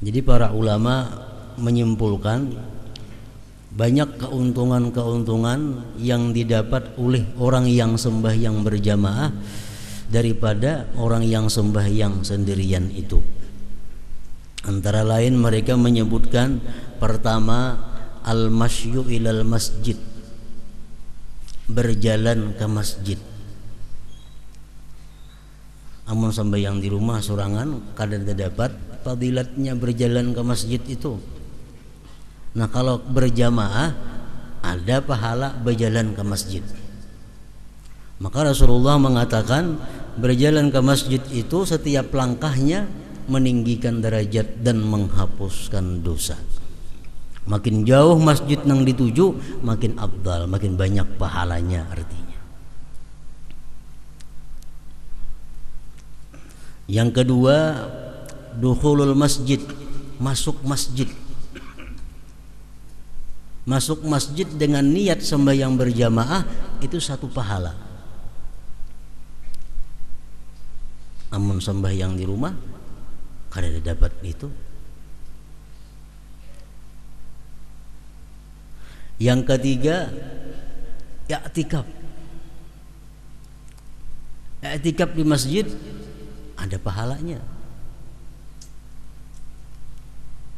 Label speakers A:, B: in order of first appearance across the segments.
A: Jadi para ulama menyimpulkan banyak keuntungan-keuntungan yang didapat oleh orang yang sembahyang berjamaah daripada orang yang sembahyang sendirian itu. Antara lain mereka menyebutkan pertama al-masyu ilal masjid, berjalan ke masjid. Amun sembahyang di rumah sorangan kada dapat fadilatnya berjalan ke masjid itu. Nah kalau berjamaah ada pahala berjalan ke masjid. Maka Rasulullah mengatakan berjalan ke masjid itu setiap langkahnya meninggikan derajat dan menghapuskan dosa. Makin jauh masjid nang dituju makin afdal, makin banyak pahalanya artinya. Yang kedua, dukhulul masjid, masuk masjid. Masuk masjid dengan niat sembahyang berjamaah itu satu pahala. Amun sembahyang di rumah kada dapat itu. Yang ketiga, i'tikaf. I'tikaf di masjid ada pahalanya.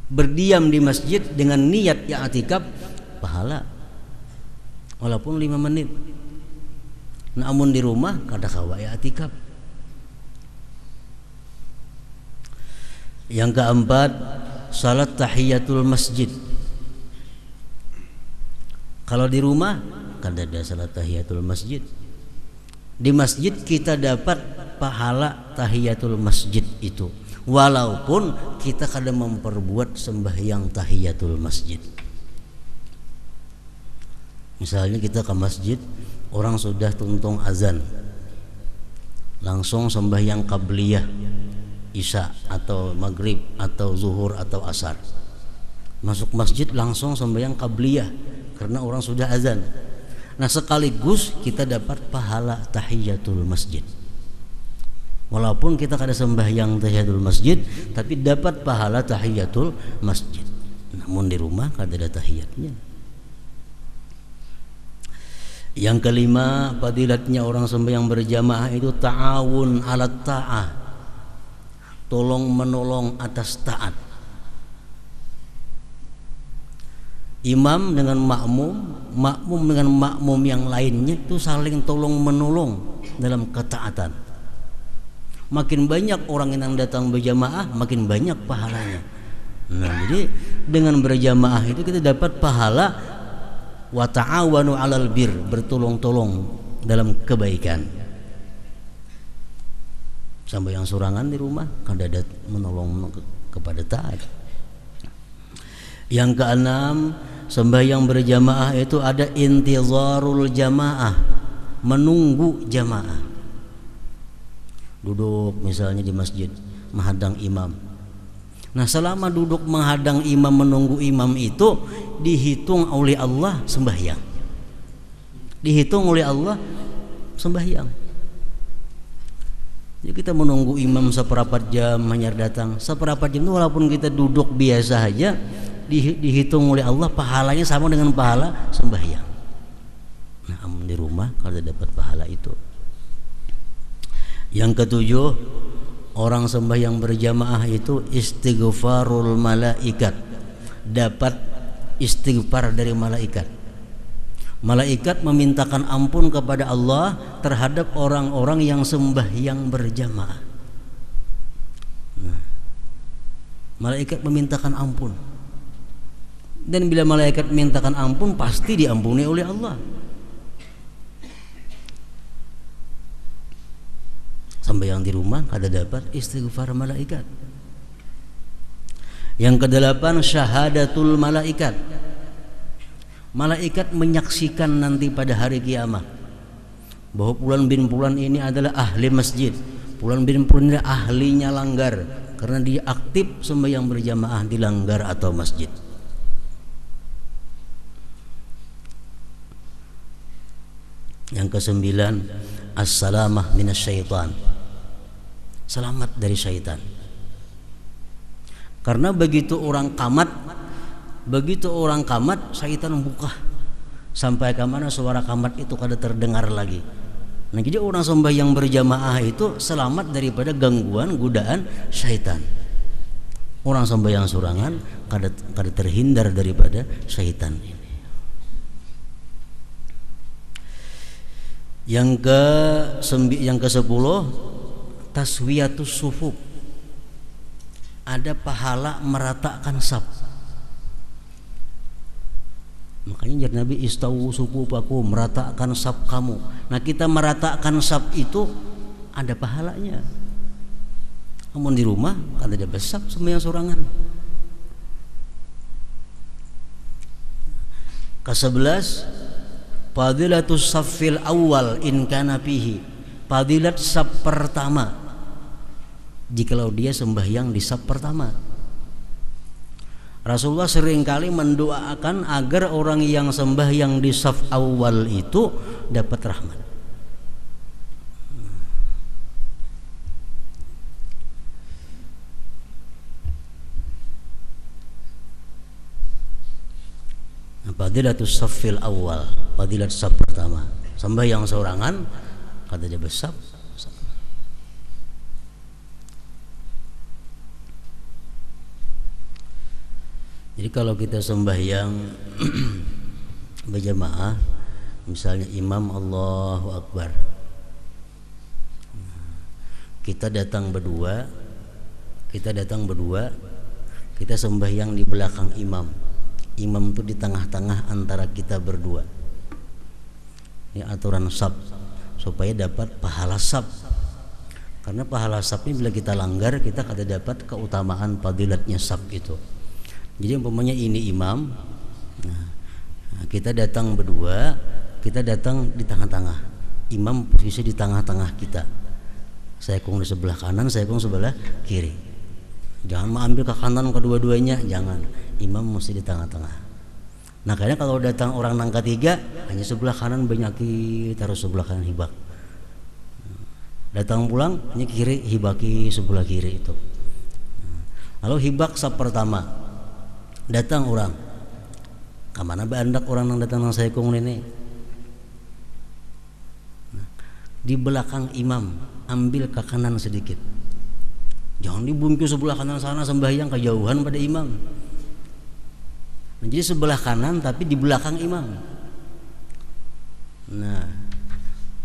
A: Berdiam di masjid dengan niat i'tikaf pahala walaupun 5 menit. Namun di rumah kada kawa i'tikaf. Yang keempat, salat tahiyatul masjid. Kalau di rumah kada ada salat tahiyatul masjid. Di masjid kita dapat pahala tahiyatul masjid itu walaupun kita kada memperbuat sembahyang tahiyatul masjid. Misalnya kita ke masjid, orang sudah tuntung azan, langsung sembahyang qabliyah isya atau maghrib atau zuhur atau asar. Masuk masjid langsung sembahyang qabliyah karena orang sudah azan. Nah sekaligus kita dapat pahala tahiyatul masjid. Walaupun kita kada sembahyang tahiyatul masjid, tapi dapat pahala tahiyatul masjid. Namun di rumah kada ada tahiyatnya. Yang kelima, fadilatnya orang sembahyang berjamaah itu ta'awun 'alat ta'ah, tolong menolong atas taat. Imam dengan makmum, makmum dengan makmum yang lainnya itu saling tolong menolong dalam ketaatan. Makin banyak orang yang datang berjamaah, makin banyak pahalanya. Nah, jadi dengan berjamaah itu kita dapat pahala wa ta'awanu 'alal bir, bertolong-tolong dalam kebaikan. Sampai yang sorangan di rumah kada ada menolong kepada taat. Yang keenam, sembahyang berjamaah itu ada intizarul jamaah, menunggu jamaah. Duduk misalnya di masjid menghadang imam. Nah selama duduk menghadang imam menunggu imam itu dihitung oleh Allah sembahyang. Dihitung oleh Allah sembahyang. Jadi kita menunggu imam seperempat jam hanya datang. Seperempat jam itu walaupun kita duduk biasa saja dihitung oleh Allah pahalanya sama dengan pahala sembahyang. Nah di rumah kalau dapat pahala itu. Yang ketujuh, orang sembahyang berjamaah itu istighfarul malaikat, dapat istighfar dari malaikat. Malaikat memintakan ampun kepada Allah terhadap orang-orang yang sembahyang berjamaah. Nah, malaikat memintakan ampun. Dan bila malaikat mintakan ampun pasti diampuni oleh Allah. Sembahyang di rumah kada dapat istighfar malaikat. Yang kedelapan, syahadatul malaikat. Malaikat menyaksikan nanti pada hari kiamat bahwa fulan bin fulan ini adalah ahli masjid, fulan bin fulan ini ahlinya langgar karena dia aktif sembahyang berjamaah di langgar atau masjid. Yang kesembilan, as-salamah minasyaitan, selamat dari syaitan. Karena begitu orang kamat, syaitan buka sampai ke mana suara kamat itu kada terdengar lagi. Nah, jadi orang sembahyang berjamaah itu selamat daripada gangguan godaan syaitan. Orang sembahyang sorangan kada terhindar daripada syaitan ini. Yang ke-10 taswiyatus sufuf. Ada pahala meratakan saf. Makanya jadi Nabi istawu sufufakum, meratakan saf kamu. Nah, kita meratakan saf itu ada pahalanya. Namun di rumah kan ada besar sembahyang sorangan. Ke-11 fadilatus saffil awal in kana fihi. Fadilat saf pertama jikalau dia sembahyang di saf pertama. Rasulullah seringkali mendoakan agar orang yang sembahyang di saf awal itu dapat rahmat. Fadilatus saffil awal, fadilat saf pertama. Sembahyang sorangan kata dia besar. Jadi kalau kita sembahyang berjamaah, misalnya imam Allahu Akbar, kita datang berdua, kita sembahyang di belakang imam. Imam itu di tengah-tengah antara kita berdua. Ini aturan saf supaya dapat pahala saf. Karena pahala saf ini bila kita langgar, kita kada dapat keutamaan fadilatnya saf itu. Jadi umpamanya ini imam, nah, kita datang berdua, kita datang di tengah-tengah. Imam posisi di tengah-tengah kita. Saya kong di sebelah kanan, saya kong sebelah kiri. Jangan mengambil ke kanan kedua-duanya, jangan. Imam mesti di tengah-tengah. Nah, karena kalau datang orang nang ketiga, hanya sebelah kanan banyak taruh sebelah kanan hibak. Datang pulang, hanya kiri hibaki sebelah kiri itu. Lalu hibak saf pertama. Datang orang, kemana bandak orang yang datang nang saya kong ini? Nah, di belakang imam, ambil ke kanan sedikit. Jangan dibungkus sebelah kanan sana sembahyang kejauhan pada imam. Nah, jadi sebelah kanan tapi di belakang imam. Nah,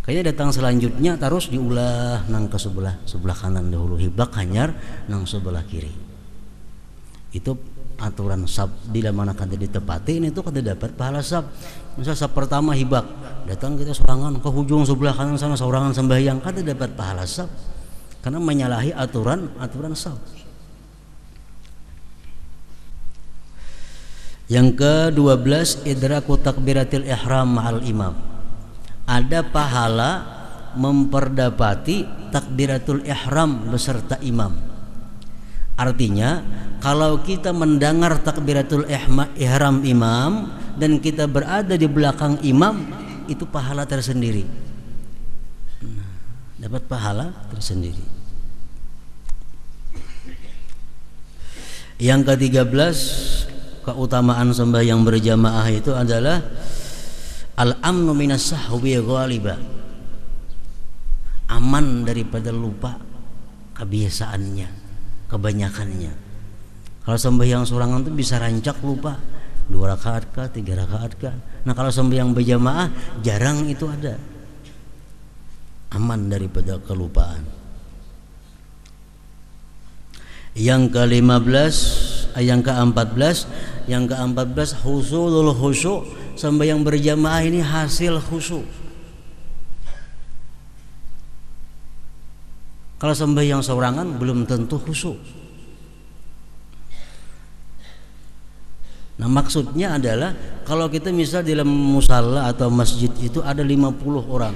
A: kayaknya datang selanjutnya terus diulah nang ke sebelah kanan dahulu, hibak hanyar nang sebelah kiri. Itu aturan saf di mana kada ditepati ini tuh kada dapat pahala saf. Misal saf pertama hibak, datang kita sorangan ke hujung sebelah kanan sana sorangan sembahyang, kada dapat pahala saf karena menyalahi aturan saf. Yang ke-12 idraku takbiratil ihram ma'al imam. Ada pahala memperdapati takbiratul ihram beserta imam. Artinya kalau kita mendengar takbiratul ihram imam dan kita berada di belakang imam, itu pahala tersendiri. Dapat pahala tersendiri. Yang ke-13 keutamaan sembahyang berjamaah itu adalah al-amnu minas sahwi ghaliba. Aman daripada lupa kebiasaannya, kebanyakannya. Kalau sembahyang sorangan itu bisa rancak lupa 2 rakaat kah, 3 rakaat kah. Nah, kalau sembahyang berjamaah jarang itu ada. Aman daripada kelupaan. Yang ke-14 husulul khusyuk. Sembahyang berjamaah ini hasil khusyuk. Kalau sembahyang sorangan belum tentu khusyuk. Nah, maksudnya adalah kalau kita misal di dalam musalla atau masjid itu ada 50 orang.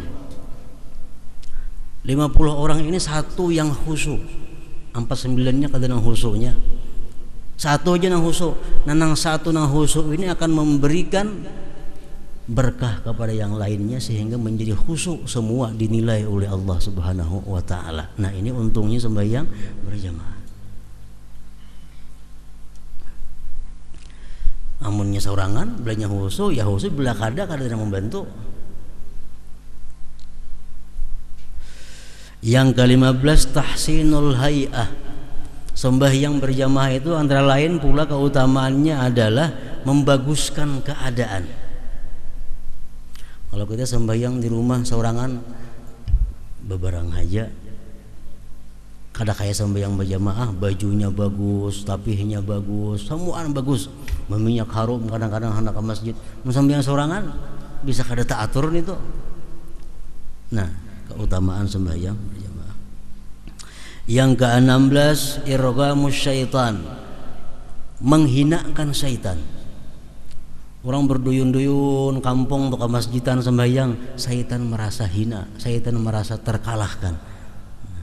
A: 50 orang ini satu yang khusyuk. 49-nya kada nang khusyuknya. Satu aja nang khusyuk. Nah, nang satu nang khusyuk ini akan memberikan berkah kepada yang lainnya sehingga menjadi khusyuk semua dinilai oleh Allah Subhanahu wa taala. Nah, ini untungnya sembahyang berjamaah. Amunnya sorangan belanya husu ya husu belah kada tidak membantu. Yang ke-15 tahsinul hay'ah. Sembahyang berjamaah itu antara lain pula keutamaannya adalah membaguskan keadaan. Kalau kita sembahyang di rumah sorangan beberang aja, kada kayak sembahyang berjamaah, bajunya bagus, tapihnya bagus, semuaan bagus, meminyak harum kadang-kadang hendak ke masjid. Sembahyang sorangan bisa kada taatur itu. Nah, keutamaan sembahyang berjamaah. Yang ke-16 irghamus syaitan, menghinakan syaitan. Orang berduyun-duyun kampung untuk ke masjidan sembahyang, syaitan merasa hina, syaitan merasa terkalahkan,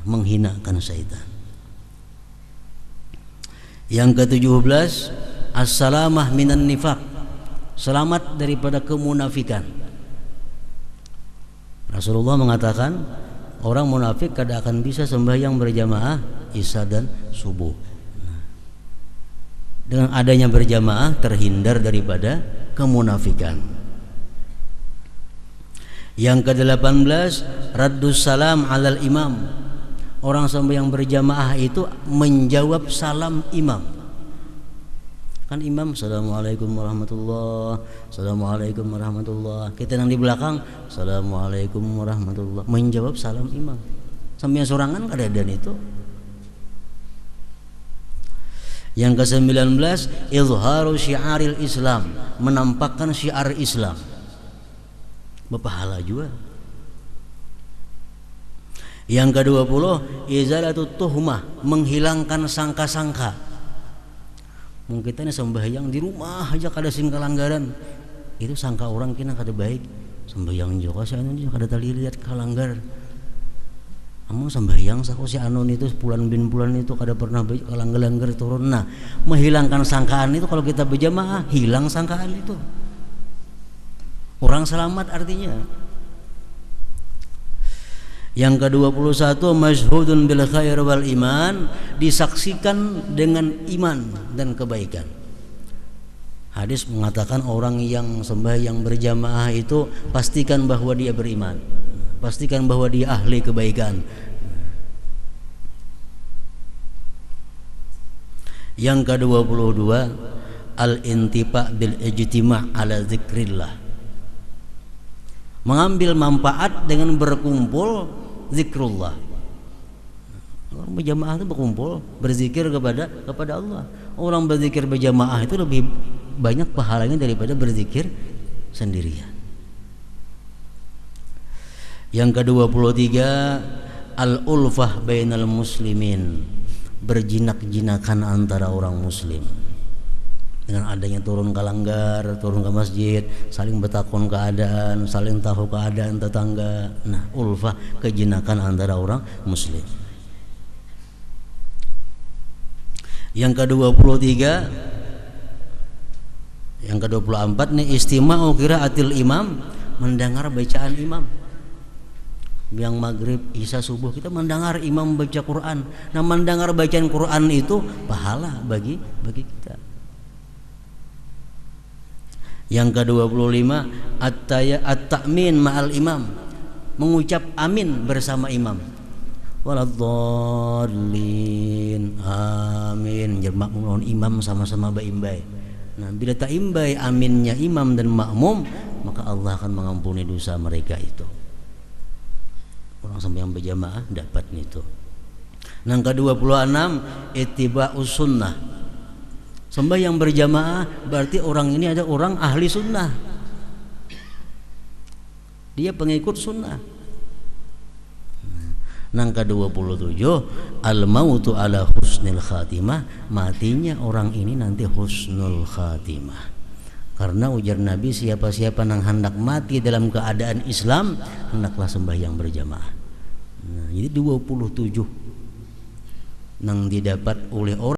A: menghinakan syaitan. Yang ke-17 as-salamah minan nifaq, selamat daripada kemunafikan. Rasulullah mengatakan orang munafik kada akan bisa sembahyang berjamaah isya dan subuh. Dengan adanya berjamaah terhindar daripada kemunafikan. Yang ke-18 raddus salam alal imam. Orang sembahyang berjamaah itu menjawab salam imam. Kan imam assalamualaikum warahmatullah, assalamualaikum warahmatullah. Kita yang di belakang assalamualaikum warahmatullah, menjawab salam imam. Sambil sorangan keadaan itu. Yang ke-19 izharu syiaril Islam, menampakkan syiar Islam, berpahala juga. Yang ke-20 izalatut tuhmah, menghilangkan sangka-sangka. Mungkin kita sembahyang di rumah aja kada sing kalanggaran, itu sangka orang kena kada baik. Sembahyang juga si anu kada tali lihat kalanggar. Amun sembahyang sako si anu itu bulan bin bulan itu kada pernah kalanggar turun. Nah, menghilangkan sangkaan itu kalau kita berjamaah hilang sangkaan itu. Orang selamat artinya. Yang ke-21 masyhudun bil khair wal iman, disaksikan dengan iman dan kebaikan. Hadis mengatakan orang yang sembahyang berjamaah itu pastikan bahwa dia beriman, pastikan bahwa dia ahli kebaikan. Yang ke-22 al-intifa bil ijtima' ala zikrillah, mengambil manfaat dengan berkumpul zikrullah. Orang berjamaah itu berkumpul berzikir kepada Allah. Orang berzikir berjamaah itu lebih banyak pahalanya daripada berzikir sendirian. Yang ke-23 al-ulfah bainal muslimin, berjinak-jinakan antara orang muslim. Dengan adanya turun kalanggar, turun ke masjid, saling bertakon keadaan, saling tahu keadaan tetangga. Nah, ulfah, kejinakan antara orang muslim. Yang ke-23, yang ke-24 nih istima'u qiraatil imam, mendengar bacaan imam. Yang maghrib, isya, subuh kita mendengar imam baca Quran. Nah, mendengar bacaan Quran itu pahala bagi kita. Yang ke-25 at-ta'min ma'al imam, mengucap amin bersama imam. Waladhdallin, amin, jermak mohon imam sama-sama baimbai. Nah, bila tak imbai aminnya imam dan makmum, maka Allah akan mengampuni dosa mereka itu. Orang sembahyang berjamaah dapat itu. Yang ke-26 ittiba'us sunnah. Sembahyang berjamaah berarti orang ini ada orang ahli sunnah, dia pengikut sunnah. Yang ke-27 al-mautu ala husnil khatimah, matinya orang ini nanti husnul khatimah. Karena ujar Nabi, siapa-siapa yang hendak mati dalam keadaan Islam hendaklah sembahyang berjamaah. Nah, jadi 27 yang didapat oleh orang